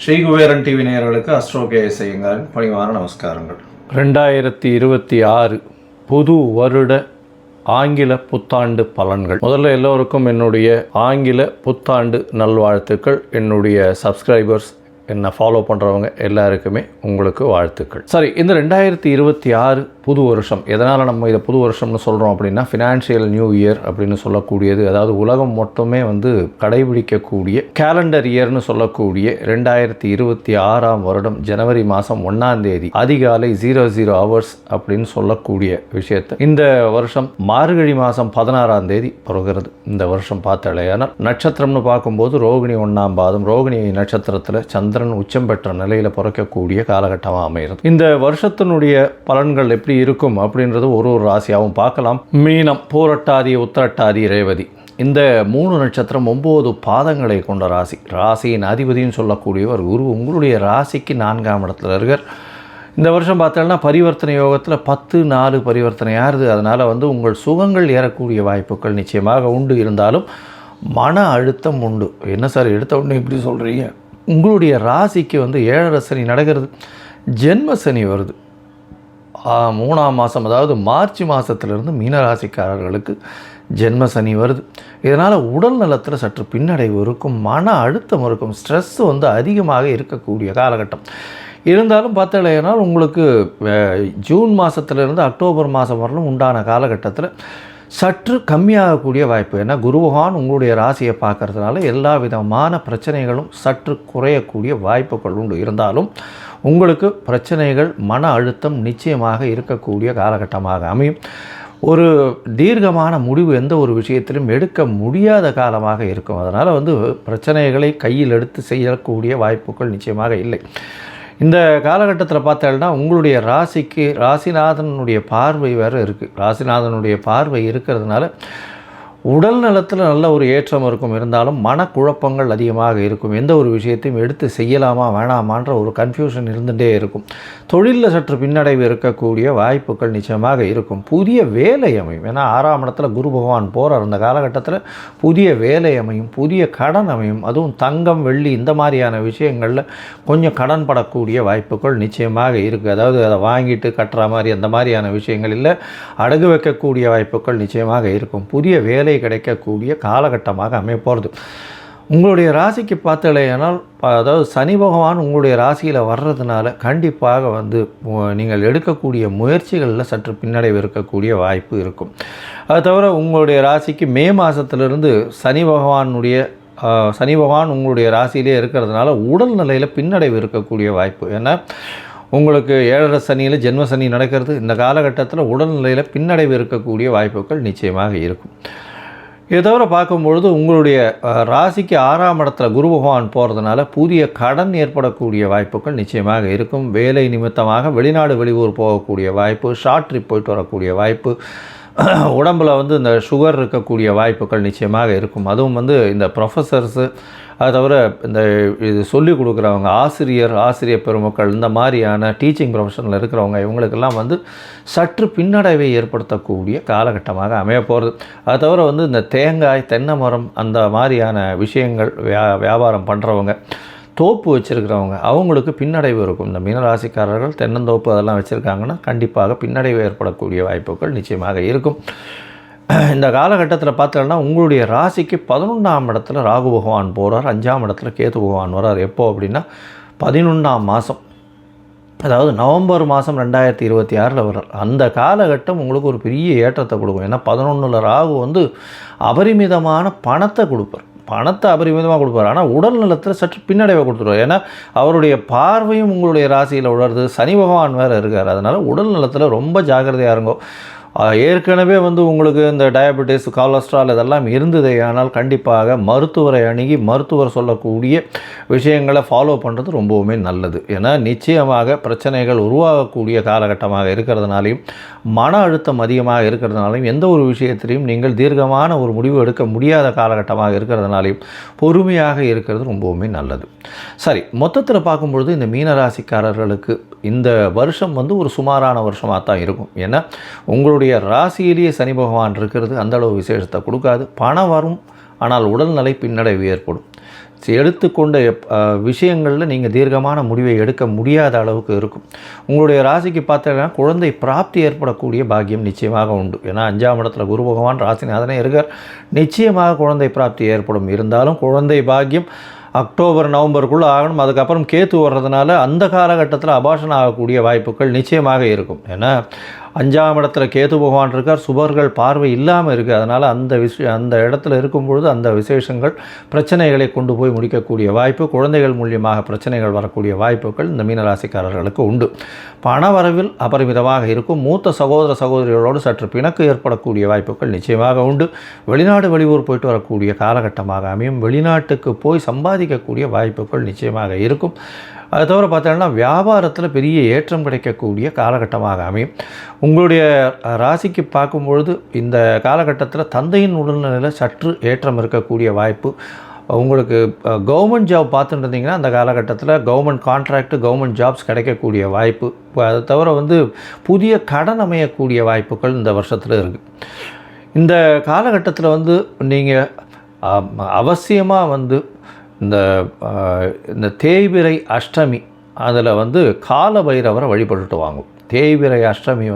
Sri Kuberan TV நேயர்களுக்கு astro KS ஐயங்காரின் பணிவான நமஸ்காரங்கள். 2026 புது வருட ஆங்கில புத்தாண்டு பலன்கள். முதல்ல எல்லோருக்கும் என்னுடைய ஆங்கில புத்தாண்டு நல்வாழ்த்துக்கள். என்னுடைய சப்ஸ்கிரைபர்ஸ், என்னை ஃபாலோ பண்ணுறவங்க எல்லாருக்குமே உங்களுக்கு வாழ்த்துக்கள். சரி, இந்த 2026 புது வருஷம், எதனால் நம்ம இதை புது வருஷம்னு சொல்கிறோம் அப்படின்னா, ஃபினான்ஷியல் நியூ இயர் அப்படின்னு சொல்லக்கூடியது, அதாவது உலகம் மொத்தமே கடைபிடிக்கக்கூடிய கேலண்டர் இயர்னு சொல்லக்கூடிய 2026 வருடம் ஜனவரி மாதம் 1ஆம் தேதி அதிகாலை 00 hours அப்படின்னு சொல்லக்கூடிய விஷயத்தை இந்த வருஷம் மார்கழி மாதம் 16ஆம் தேதி பிறகுறது. இந்த வருஷம் பார்த்தாலேயானால் நட்சத்திரம்னு பார்க்கும்போது ரோகிணி 1ஆம் பாதம், ரோகிணி நட்சத்திரத்தில் சந்திரன் உச்சம் பெற்ற நிலையில் பிறக்கக்கூடிய காலகட்டமாக அமைகிறது. இந்த வருஷத்தினுடைய பலன்கள் எப்படி இருக்கும் அப்படின்றது ஒரு ராசியாகவும் பார்க்கலாம். மீனம், பூரட்டாதி, உத்திரட்டாதி, ரேவதி, இந்த 3 நட்சத்திரம் 9 பாதங்களை கொண்ட ராசி. ராசியின் அதிபதினு சொல்லக்கூடியவர் குரு உங்களுடைய ராசிக்கு 4ஆம் இடத்துல இருக்கார். இந்த வருஷம் பார்த்தோம்னா பரிவர்த்தனை யோகத்தில் 10-4 பரிவர்த்தனை ஆறுது. அதனால் உங்கள் சுகங்கள் ஏறக்கூடிய வாய்ப்புகள் நிச்சயமாக உண்டு. இருந்தாலும் மன அழுத்தம் உண்டு. என்ன சார் எடுத்த உடனே இப்படி சொல்கிறீங்க? உங்களுடைய ராசிக்கு 7.5 சனி நடக்கிறது, ஜென்ம சனி வருது 3ஆம் மாதம், அதாவது மார்ச் மாதத்திலிருந்து மீனராசிக்காரர்களுக்கு ஜென்ம சனி வருது. இதனால் உடல் நலத்தில் சற்று பின்னடைவு இருக்கும், மன அழுத்தம் இருக்கும், ஸ்ட்ரெஸ் அதிகமாக இருக்கக்கூடிய காலகட்டம். இருந்தாலும் பார்த்தீங்கன்னா உங்களுக்கு ஜூன் மாதத்துலேருந்து அக்டோபர் மாதம் வரலும் உண்டான காலகட்டத்தில் சற்று கம்மியாகக்கூடிய வாய்ப்பு. ஏன்னா குரு பகவான் உங்களுடைய ராசியை பார்க்கறதுனால எல்லா விதமான பிரச்சனைகளும் சற்று குறையக்கூடிய வாய்ப்புகள் உண்டு. இருந்தாலும் உங்களுக்கு பிரச்சனைகள், மன அழுத்தம் நிச்சயமாக இருக்கக்கூடிய காலகட்டமாக அமையும். ஒரு தீர்க்கமான முடிவு எந்த ஒரு விஷயத்திலும் எடுக்க முடியாத காலமாக இருக்கும். அதனால் பிரச்சனைகளை கையில் எடுத்து செய்யக்கூடிய வாய்ப்புகள் நிச்சயமாக இல்லை. இந்த காலகட்டத்தில் பார்த்தோம்னா உங்களுடைய ராசிக்கு ராசிநாதனுடைய பார்வை வேறு இருக்குது. ராசிநாதனுடைய பார்வை இருக்கிறதுனால உடல் நலத்தில் நல்ல ஒரு ஏற்றம் இருக்கும். இருந்தாலும் மனக்குழப்பங்கள் அதிகமாக இருக்கும். எந்த ஒரு விஷயத்தையும் எடுத்து செய்யலாமா வேணாமான்ற ஒரு கன்ஃபியூஷன் இருந்துகிட்டே இருக்கும். தொழிலில் சற்று பின்னடைவு இருக்கக்கூடிய வாய்ப்புகள் நிச்சயமாக இருக்கும். புதிய வேலை அமையும். ஏன்னா 6ஆம் இடத்துல குரு பகவான் போகிறார். அந்த காலகட்டத்தில் புதிய வேலை அமையும், புதிய கடன் அமையும். அதுவும் தங்கம், வெள்ளி இந்த மாதிரியான விஷயங்களில் கொஞ்சம் கடன் படக்கூடிய வாய்ப்புகள் நிச்சயமாக இருக்குது. அதாவது அதை வாங்கிட்டு கட்டுற மாதிரி அந்த மாதிரியான விஷயங்கள் இல்லை, அடகு வைக்கக்கூடிய வாய்ப்புகள் நிச்சயமாக இருக்கும். புதிய வேலை கிடைக்கக்கூடிய காலகட்டமாக அமையப்போகிறது. உங்களுடைய ராசிக்கு பார்த்தலையானால், அதாவது சனி பகவான் உங்களுடைய ராசியில் வர்றதுனால கண்டிப்பாக நீங்கள் எடுக்கக்கூடிய முயற்சிகளில் சற்று பின்னடைவு இருக்கக்கூடிய வாய்ப்பு இருக்கும். அது தவிர உங்களுடைய ராசிக்கு மே மாதத்திலிருந்து சனி பகவான் உங்களுடைய ராசியிலே இருக்கிறதுனால உடல் நிலையில் பின்னடைவு இருக்கக்கூடிய வாய்ப்பு. ஏன்னா உங்களுக்கு 7.5 சனியில் ஜென்ம சனி நடக்கிறது. இந்த காலகட்டத்தில் உடல்நிலையில் பின்னடைவு இருக்கக்கூடிய வாய்ப்புகள் நிச்சயமாக இருக்கும். இதை தவிர பார்க்கும்பொழுது உங்களுடைய ராசிக்கு 6ஆம் இடத்துல குரு பகவான் போகிறதுனால புதிய கடன் ஏற்படக்கூடிய வாய்ப்புகள் நிச்சயமாக இருக்கும். வேலை நிமித்தமாக வெளிநாடு வெளியூர் போகக்கூடிய வாய்ப்பு, ஷார்ட் ட்ரிப் போயிட்டு வரக்கூடிய வாய்ப்பு, உடம்பில் இந்த சுகர் இருக்கக்கூடிய வாய்ப்புகள் நிச்சயமாக இருக்கும். அதுவும் இந்த ப்ரொஃபஸர்ஸு, அது தவிர இந்த இது சொல்லிக் கொடுக்குறவங்க, ஆசிரியர் பெருமக்கள், இந்த மாதிரியான டீச்சிங் ப்ரொஃபஷனில் இருக்கிறவங்க, இவங்களுக்கெல்லாம் சற்று பின்னடைவை ஏற்படுத்தக்கூடிய காலகட்டமாக அமைய போகிறது. அது தவிர இந்த தேங்காய், தென்னை மரம் அந்த மாதிரியான விஷயங்கள் வியாபாரம் பண்ணுறவங்க, தோப்பு வச்சுருக்கிறவங்க, அவங்களுக்கு பின்னடைவு இருக்கும். இந்த மீனராசிக்காரர்கள் தென்னந்தோப்பு அதெல்லாம் வச்சுருக்காங்கன்னா கண்டிப்பாக பின்னடைவு ஏற்படக்கூடிய வாய்ப்புகள் நிச்சயமாக இருக்கும். இந்த காலகட்டத்தில் பார்த்தோன்னா உங்களுடைய ராசிக்கு 11ஆம் இடத்துல ராகு பகவான் போகிறார், 5ஆம் இடத்துல கேது பகவான் வரார். எப்போ அப்படின்னா 11ஆம் மாதம், அதாவது நவம்பர் மாதம் 2026 வர்றார். அந்த காலகட்டம் உங்களுக்கு ஒரு பெரிய ஏற்றத்தை கொடுக்கும். ஏன்னா 11ல் ராகு அபரிமிதமான பணத்தை கொடுப்பார். பணத்தை அபரிமிதமாக கொடுப்பார். ஆனால் உடல் நலத்தில் சற்று பின்னடைவை கொடுத்துருவார். ஏன்னா அவருடைய பார்வையும் உங்களுடைய ராசியில் உணர்ந்து சனி பகவான் வேறு இருக்கார். அதனால் உடல் நலத்தில் ரொம்ப ஜாக்கிரதையாக இருங்கோ. ஏற்கனவே உங்களுக்கு இந்த டயபெட்டிஸ், கொலஸ்ட்ரால் இதெல்லாம் இருந்ததே, ஆனால் கண்டிப்பாக மருத்துவரை அணுகி மருத்துவர் சொல்லக்கூடிய விஷயங்களை ஃபாலோ பண்ணுறது ரொம்பவுமே நல்லது. ஏன்னா நிச்சயமாக பிரச்சனைகள் உருவாகக்கூடிய காலகட்டமாக இருக்கிறதுனாலையும், மன அழுத்தம் அதிகமாக இருக்கிறதுனாலையும், எந்த ஒரு விஷயத்திலையும் நீங்கள் தீர்க்கமான ஒரு முடிவு எடுக்க முடியாத காலகட்டமாக இருக்கிறதுனாலையும் பொறுமையாக இருக்கிறது ரொம்பவுமே நல்லது. சரி, மொத்தத்தில் பார்க்கும்பொழுது இந்த மீனராசிக்காரர்களுக்கு இந்த வருஷம் ஒரு சுமாரான வருஷமாக தான் இருக்கும். ஏன்னா உங்களுடைய உங்களுடைய ராசியிலேயே சனி பகவான் இருக்கிறது அந்தளவு விசேஷத்தை கொடுக்காது. பணம் வரும், ஆனால் உடல்நிலை பின்னடைவு ஏற்படும். எடுத்துக்கொண்ட விஷயங்களில் நீங்கள் தீர்க்கமான முடிவை எடுக்க முடியாத அளவுக்கு இருக்கும். உங்களுடைய ராசிக்கு பார்த்தீங்கன்னா குழந்தை பிராப்தி ஏற்படக்கூடிய பாக்கியம் நிச்சயமாக உண்டு. ஏன்னா 5ஆம் இடத்துல குரு பகவான் ராசிநாதனே இருக்கார். நிச்சயமாக குழந்தை பிராப்தி ஏற்படும். இருந்தாலும் குழந்தை பாக்கியம் அக்டோபர் நவம்பருக்குள்ளே ஆகணும். அதுக்கப்புறம் கேத்து வர்றதுனால அந்த காலகட்டத்தில் அபாஷன் ஆகக்கூடிய வாய்ப்புகள் நிச்சயமாக இருக்கும். ஏன்னா 5ஆம் இடத்துல கேத்து பகவான் இருக்கார், சுபர்கள் பார்வை இல்லாமல் இருக்குது. அதனால் அந்த இடத்துல இருக்கும்பொழுது அந்த விசேஷங்கள் பிரச்சனைகளை கொண்டு போய் முடிக்கக்கூடிய வாய்ப்பு, குழந்தைகள் மூலியமாக பிரச்சனைகள் வரக்கூடிய வாய்ப்புகள் இந்த மீனராசிக்காரர்களுக்கு உண்டு. பண வரவில் அபரிமிதமாக இருக்கும். மூத்த சகோதர சகோதரிகளோடு சற்று பிணக்கு ஏற்படக்கூடிய வாய்ப்புகள் நிச்சயமாக உண்டு. வெளிநாடு வெளியூர் போயிட்டு வரக்கூடிய காலகட்டமாக அமையும். வெளிநாட்டுக்கு போய் சம்பாதிக்கக்கூடிய வாய்ப்புகள் நிச்சயமாக இருக்கும். அது தவிர பார்த்தோன்னா வியாபாரத்தில் பெரிய ஏற்றம் கிடைக்கக்கூடிய காலகட்டமாக அமையும். உங்களுடைய ராசிக்கு பார்க்கும்பொழுது இந்த காலகட்டத்தில் தந்தையின் உடல்நிலையில் சற்று ஏற்றம் இருக்கக்கூடிய வாய்ப்பு. உங்களுக்கு கவர்மெண்ட் ஜாப் பார்த்துட்டு இருந்தீங்கன்னா அந்த காலகட்டத்தில் கவர்மெண்ட் கான்ட்ராக்டு, கவர்மெண்ட் ஜாப்ஸ் கிடைக்கக்கூடிய வாய்ப்பு. அதை தவிர புதிய கடன் அமையக்கூடிய வாய்ப்புகள் இந்த வருஷத்தில் இருக்குது. இந்த காலகட்டத்தில் நீங்கள் அவசியமாக இந்த தேய்பிறை அஷ்டமி அதில் கால பைரவரை வழிபட்டுட்டு வாங்கும். தேய்பிறை அஷ்டமி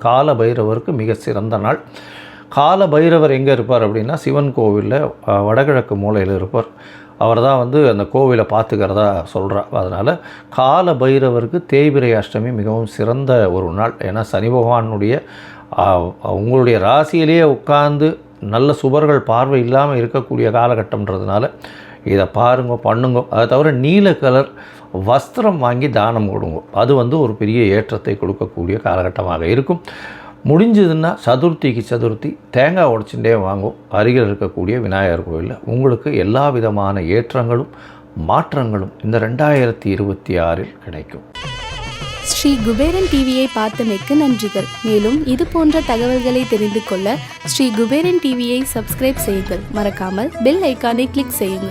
கால பைரவருக்கு மிக சிறந்த நாள். கால பைரவர் எங்கே இருப்பார் அப்படின்னா சிவன் கோவிலில் வடகிழக்கு மூலையில் இருப்பார். அவர் தான் அந்த கோவிலை பார்த்துக்கிறதா சொல்கிறார். அதனால் கால பைரவருக்கு தேய்பிறை அஷ்டமி மிகவும் சிறந்த ஒரு நாள். ஏன்னா சனி பகவானுடைய உங்களுடைய ராசியிலேயே உட்கார்ந்து நல்ல சுபர்கள் பார்வை இல்லாமல் இருக்கக்கூடிய காலகட்டம்ன்றதுனால இதை பாருங்க, பண்ணுங்க. அதை தவிர நீல கலர் வஸ்திரம் வாங்கி தானம் கொடுங்க. அது ஒரு பெரிய ஏற்றத்தை கொடுக்கக்கூடிய காலகட்டமாக இருக்கும். முடிஞ்சதுன்னா சதுர்த்தி தேங்காய் உடைச்சுட்டே வாங்கும். அருகில் இருக்கக்கூடிய விநாயகர் கோயிலில் உங்களுக்கு எல்லா விதமான ஏற்றங்களும் மாற்றங்களும் இந்த 2026 கிடைக்கும். ஸ்ரீ குபேரன் டிவியை பார்த்தமைக்கு நன்றிகள். மேலும் இது போன்ற தகவல்களை தெரிந்து கொள்ள ஸ்ரீ குபேரன் டிவியை சப்ஸ்கிரைப் செய்யுங்கள். மறக்காமல் பெல் ஐக்கானை கிளிக் செய்யுங்கள்.